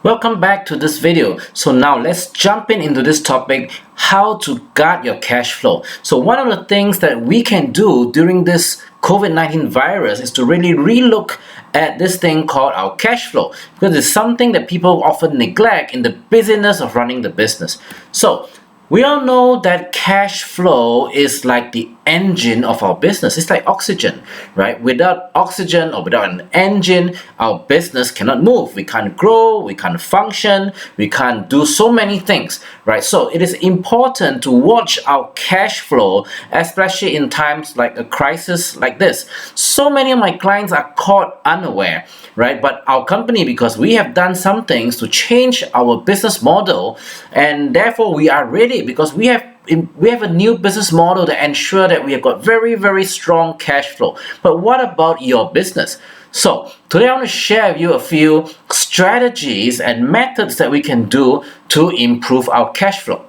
Welcome back to this video. So now let's jump into this topic, how to guard your cash flow. So one of the things that we can do during this COVID-19 virus is to really relook at this thing called our cash flow, because it's something that people often neglect in the busyness of running the business. So we all know that cash flow is like the engine of our business. It's like oxygen, right? Without oxygen or without an engine, our business cannot move. We can't grow, we can't function, we can't do so many things, right? So it is important to watch our cash flow, especially in times like a crisis like this. So many of my clients are caught unaware, right? But our company, because we have done some things to change our business model, and therefore we are ready because we have a new business model to ensure that we have got very strong cash flow. But what about your business? So today I want to share with you a few strategies and methods that we can do to improve our cash flow.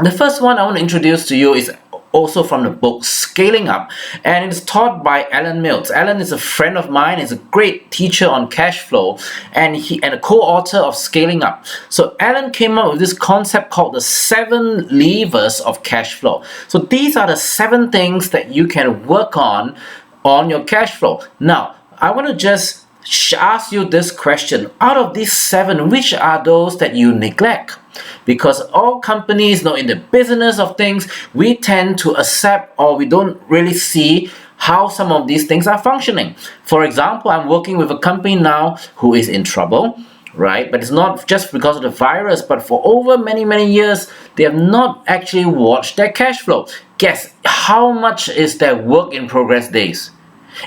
The first one I want to introduce to you is also from the book Scaling Up, and it's taught by Alan Mills. Alan is a friend of mine, is a great teacher on cash flow, and a co-author of Scaling Up. So Alan came up with this concept called the 7 levers of cash flow. So these are the 7 things that you can work on your cash flow. Now, I want to just ask you this question. Out of these 7, which are those that you neglect? Because all companies know in the business of things, we tend to accept, or we don't really see how some of these things are functioning. For example, I'm working with a company now who is in trouble, right? But it's not just because of the virus, but for over many years, they have not actually watched their cash flow. Guess how much is their work in progress days?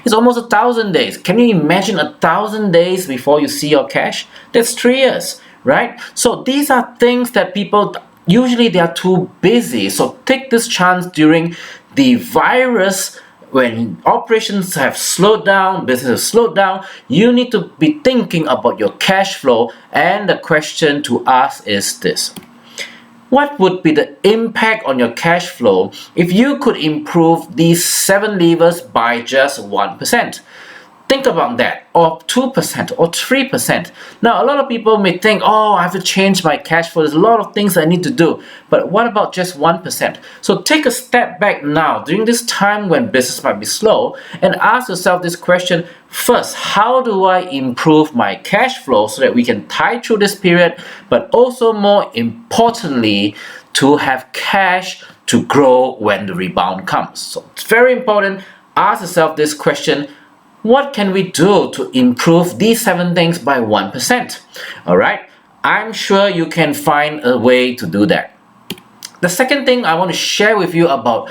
It's almost 1,000 days. Can you imagine 1,000 days before you see your cash? That's 3 years, right? So these are things that people, usually they are too busy. So take this chance during the virus, when operations have slowed down, business has slowed down, you need to be thinking about your cash flow. And the question to ask is this: what would be the impact on your cash flow if you could improve these 7 levers by just 1%? Think about that, or 2%, or 3%. Now, a lot of people may think, oh, I have to change my cash flow. There's a lot of things I need to do. But what about just 1%? So take a step back now, during this time when business might be slow, and ask yourself this question. First, how do I improve my cash flow so that we can tide through this period, but also more importantly, to have cash to grow when the rebound comes? So it's very important. Ask yourself this question: what can we do to improve these 7 things by 1%? All right, I'm sure you can find a way to do that. The second thing I want to share with you about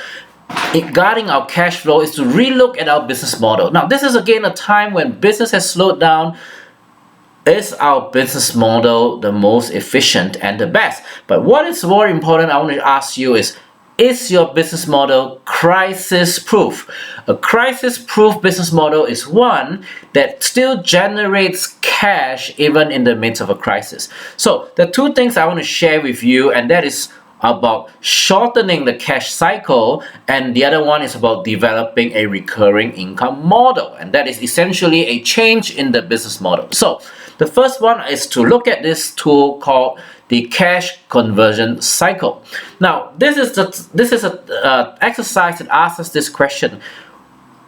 guarding our cash flow is to relook at our business model. Now, this is again a time when business has slowed down. Is our business model the most efficient and the best? But what is more important, I want to ask you is your business model crisis-proof? A crisis-proof business model is one that still generates cash even in the midst of a crisis. So the 2 things I want to share with you, and that is about shortening the cash cycle, and the other one is about developing a recurring income model, and that is essentially a change in the business model. So the first one is to look at this tool called the cash conversion cycle. Now, this is an exercise that asks us this question: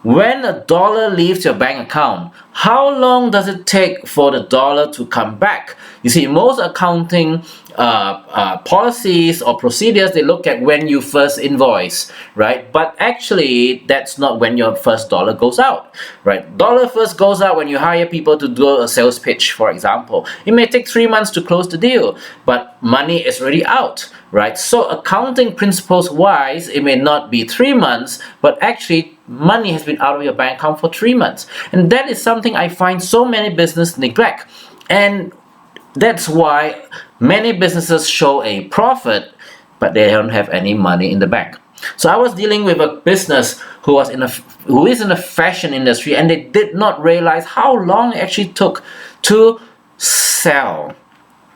when $1 leaves your bank account, how long does it take for the dollar to come back? You see, most accounting policies or procedures, they look at when you first invoice, right? But actually, that's not when your first dollar goes out, right? Dollar first goes out when you hire people to do a sales pitch, for example. It may take 3 months to close the deal, but money is already out, right? So accounting principles wise, it may not be 3 months, but actually money has been out of your bank account for 3 months. And that is something I find so many businesses neglect. And that's why many businesses show a profit, but they don't have any money in the bank. So I was dealing with a business who is in the fashion industry, and they did not realize how long it actually took to sell.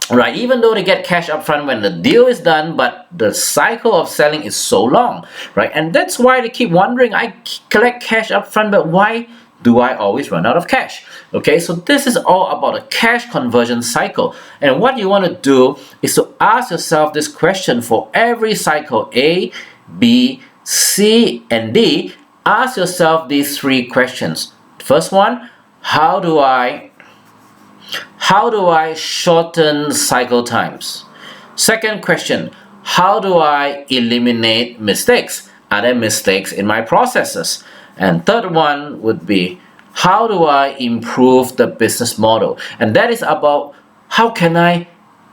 Right, even though they get cash up front when the deal is done, but the cycle of selling is so long, right? And that's why they keep wondering, I collect cash up front, but why do I always run out of cash? Okay, so this is all about a cash conversion cycle. And what you want to do is to ask yourself this question for every cycle A, B, C, and D. Ask yourself these three questions. First one, how do I shorten cycle times? Second question, how do I eliminate mistakes? Are there mistakes in my processes? And third one would be, how do I improve the business model? And that is about how can I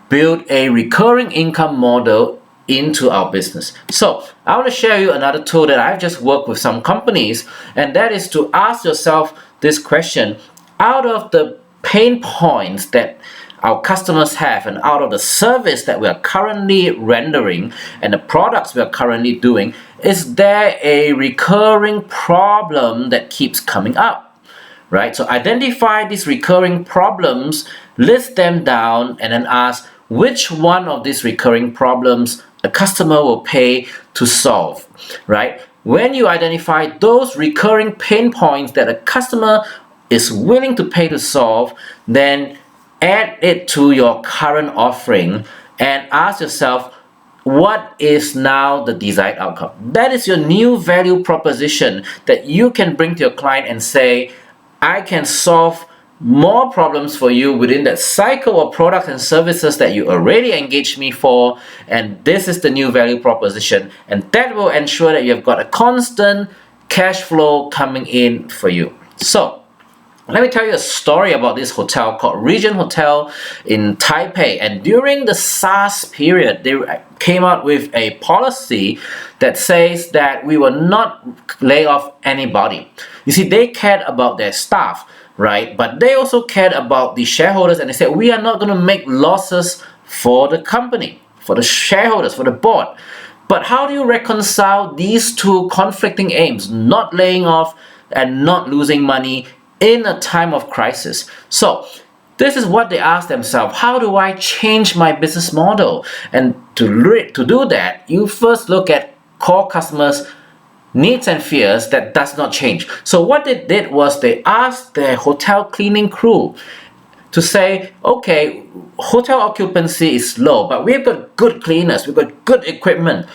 build a recurring income model into our business. So I want to share you another tool that I've just worked with some companies, and that is to ask yourself this question: out of the pain points that our customers have and out of the service that we are currently rendering and the products we are currently doing, is there a recurring problem that keeps coming up? Right? So identify these recurring problems, list them down, and then ask which one of these recurring problems a customer will pay to solve. Right? When you identify those recurring pain points that a customer is willing to pay to solve, then add it to your current offering and ask yourself, what is now the desired outcome? That is your new value proposition that you can bring to your client and say, I can solve more problems for you within that cycle of products and services that you already engaged me for, and this is the new value proposition, and that will ensure that you've got a constant cash flow coming in for you. So let me tell you a story about this hotel called Regent Hotel in Taipei. And during the SARS period, they came out with a policy that says that we will not lay off anybody. You see, they cared about their staff, right? But they also cared about the shareholders, and they said, we are not going to make losses for the company, for the shareholders, for the board. But how do you reconcile these two conflicting aims, not laying off and not losing money in a time of crisis? So this is what they ask themselves: how do I change my business model? And to do that, you first look at core customers' needs and fears that does not change. So what they did was they asked their hotel cleaning crew to say, okay, hotel occupancy is low, but we've got good cleaners, we've got good equipment.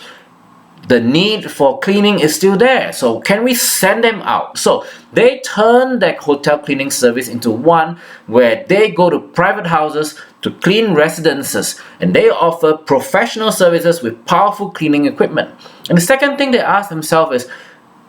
The need for cleaning is still there, so can we send them out? So they turn that hotel cleaning service into one where they go to private houses to clean residences, and they offer professional services with powerful cleaning equipment. And the second thing they ask themselves is,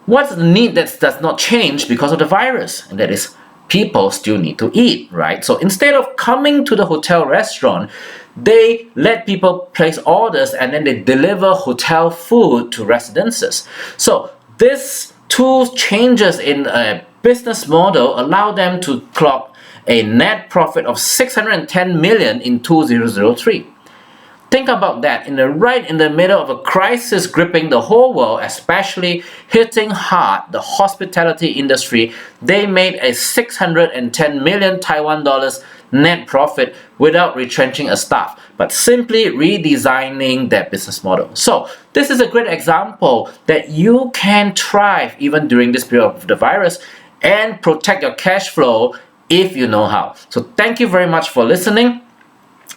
what's the need that does not change because of the virus? And that is, people still need to eat, right? So instead of coming to the hotel restaurant, they let people place orders and then they deliver hotel food to residences. So these two changes in a business model allow them to clock a net profit of 610 million in 2003. Think about that, right in the middle of a crisis gripping the whole world, especially hitting hard the hospitality industry, they made a 610 million Taiwan dollars net profit without retrenching a staff, but simply redesigning their business model. So this is a great example that you can thrive even during this period of the virus and protect your cash flow if you know how. So thank you very much for listening.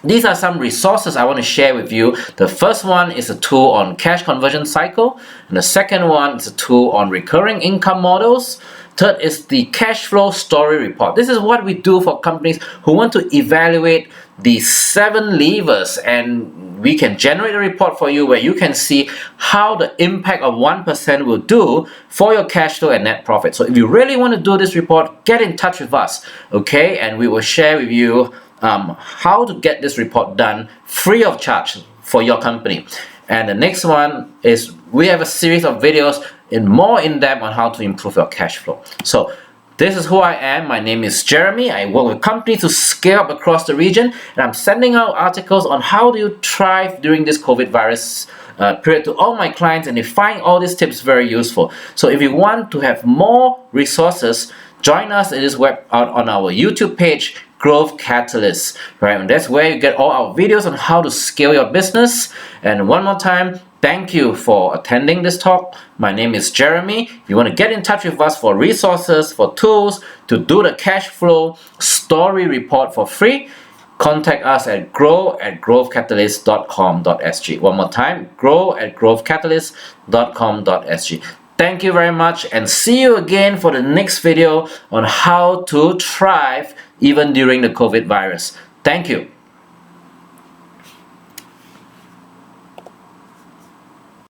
These are some resources I want to share with you. The first one is a tool on cash conversion cycle, and the second one is a tool on recurring income models. Third is the cash flow story report. This is what we do for companies who want to evaluate the 7 levers, and we can generate a report for you where you can see how the impact of 1% will do for your cash flow and net profit. So if you really want to do this report, get in touch with us, okay? And we will share with you how to get this report done free of charge for your company. And the next one is we have a series of videos more in depth on how to improve your cash flow. So this is who I am. My name is Jeremy. I work with companies to scale up across the region, and I'm sending out articles on how do you thrive during this COVID virus period to all my clients, and they find all these tips very useful. So if you want to have more resources, join us in this on our YouTube page, Growth Catalyst, right? And that's where you get all our videos on how to scale your business. And one more time, Thank you for attending this talk. My name is Jeremy. If you want to get in touch with us for resources, for tools, to do the cash flow story report for free, contact us at grow@growthcatalyst.com.sg. One more time, grow@growthcatalyst.com.sg. Thank you very much, and see you again for the next video on how to thrive even during the COVID virus. Thank you.